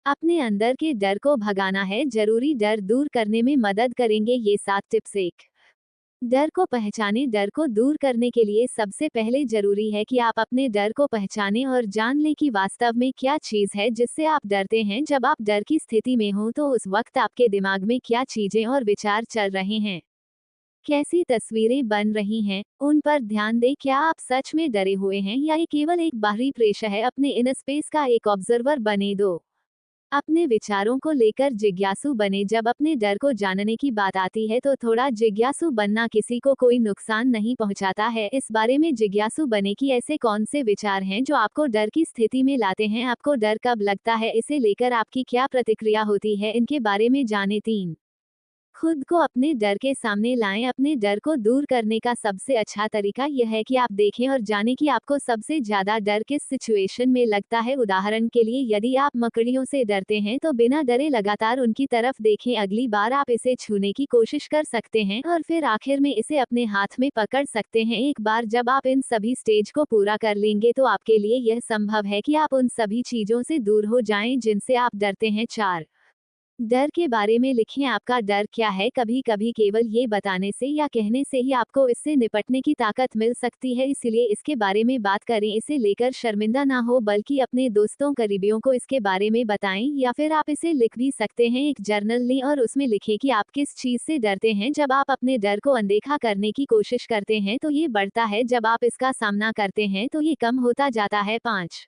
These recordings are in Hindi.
अपने अंदर के डर को भगाना है, जरूरी डर दूर करने में मदद करेंगे ये 7 टिप्स। एक, डर को पहचाने। डर को दूर करने के लिए सबसे पहले जरूरी है कि आप अपने डर को पहचाने और जान लें कि वास्तव में क्या चीज है जिससे आप डरते हैं। जब आप डर की स्थिति में हो तो उस वक्त आपके दिमाग में क्या चीजें और विचार चल रहे हैं, कैसी तस्वीरें बन रही हैं, उन पर ध्यान दें। क्या आप सच में डरे हुए हैं या ये केवल एक बाहरी प्रेशर है? अपने इनर स्पेस का एक ऑब्जर्वर बने दो। अपने विचारों को लेकर जिज्ञासु बने। जब अपने डर को जानने की बात आती है तो थोड़ा जिज्ञासु बनना किसी को कोई नुकसान नहीं पहुंचाता है। इस बारे में जिज्ञासु बने कि ऐसे कौन से विचार हैं जो आपको डर की स्थिति में लाते हैं, आपको डर कब लगता है, इसे लेकर आपकी क्या प्रतिक्रिया होती है, इनके बारे में जाने। 3, खुद को अपने डर के सामने लाएं। अपने डर को दूर करने का सबसे अच्छा तरीका यह है कि आप देखें और जानें कि आपको सबसे ज्यादा डर किस सिचुएशन में लगता है। उदाहरण के लिए, यदि आप मकड़ियों से डरते हैं तो बिना डरे लगातार उनकी तरफ देखें। अगली बार आप इसे छूने की कोशिश कर सकते हैं और फिर आखिर में इसे अपने हाथ में पकड़ सकते हैं। एक बार जब आप इन सभी स्टेज को पूरा कर लेंगे तो आपके लिए यह संभव है कि आप उन सभी चीजों से दूर हो जाएं जिनसे आप डरते हैं। 4, डर के बारे में लिखें। आपका डर क्या है? कभी कभी केवल ये बताने से या कहने से ही आपको इससे निपटने की ताकत मिल सकती है, इसलिए इसके बारे में बात करें। इसे लेकर शर्मिंदा ना हो बल्कि अपने दोस्तों, करीबियों को इसके बारे में बताएं, या फिर आप इसे लिख भी सकते हैं। एक जर्नल लें और उसमें लिखें कि आप किस चीज से डरते हैं। जब आप अपने डर को अनदेखा करने की कोशिश करते हैं तो ये बढ़ता है, जब आप इसका सामना करते हैं तो ये कम होता जाता है। 5,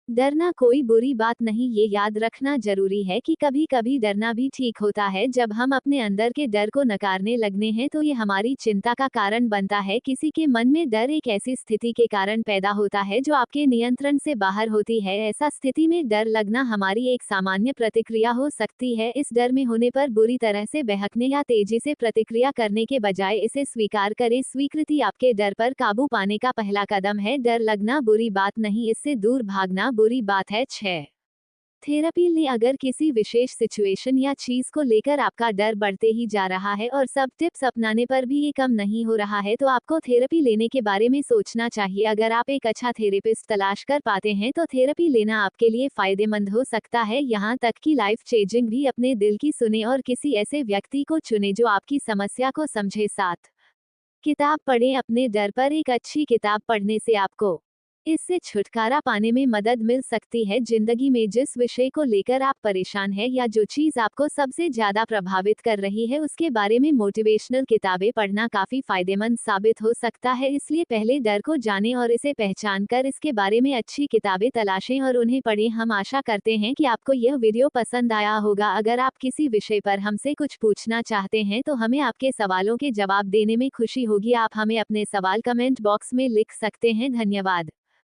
डरना कोई बुरी बात नहीं। ये याद रखना जरूरी है कि कभी कभी डरना भी ठीक होता है। जब हम अपने अंदर के डर को नकारने लगने हैं तो ये हमारी चिंता का कारण बनता है। किसी के मन में डर एक ऐसी स्थिति के कारण पैदा होता है जो आपके नियंत्रण से बाहर होती है। ऐसा स्थिति में डर लगना हमारी एक सामान्य प्रतिक्रिया हो सकती है। इस डर में होने पर बुरी तरह से बहकने या तेजी से प्रतिक्रिया करने के बजाय इसे स्वीकार करें। स्वीकृति आपके डर पर काबू पाने का पहला कदम है। डर लगना बुरी बात नहीं, इससे दूर भागना बुरी बात है। 6, थेरेपी लें। अगर किसी विशेष सिचुएशन या चीज को लेकर आपका डर बढ़ते ही जा रहा है और सब टिप्स अपनाने पर भी ये कम नहीं हो रहा है तो आपको थेरेपी लेने के बारे में सोचना चाहिए। अगर आप एक अच्छा थेरेपिस्ट तलाश कर पाते हैं तो थेरेपी लेना आपके लिए फायदेमंद हो सकता है। यहाँ तक कि लाइफ चेंजिंग भी। अपने दिल की सुने और किसी ऐसे व्यक्ति को चुने जो आपकी समस्या को समझे। 7, किताब पढ़ें। अपने डर पर एक अच्छी किताब पढ़ने से आपको इससे छुटकारा पाने में मदद मिल सकती है। जिंदगी में जिस विषय को लेकर आप परेशान हैं या जो चीज आपको सबसे ज्यादा प्रभावित कर रही है उसके बारे में मोटिवेशनल किताबें पढ़ना काफी फायदेमंद साबित हो सकता है। इसलिए पहले डर को जानें और इसे पहचान कर इसके बारे में अच्छी किताबें तलाशें और उन्हें पढ़ें। हम आशा करते हैं कि आपको यह वीडियो पसंद आया होगा। अगर आप किसी विषय पर हमसे कुछ पूछना चाहते हैं तो हमें आपके सवालों के जवाब देने में खुशी होगी। आप हमें अपने सवाल कमेंट बॉक्स में लिख सकते हैं। धन्यवाद।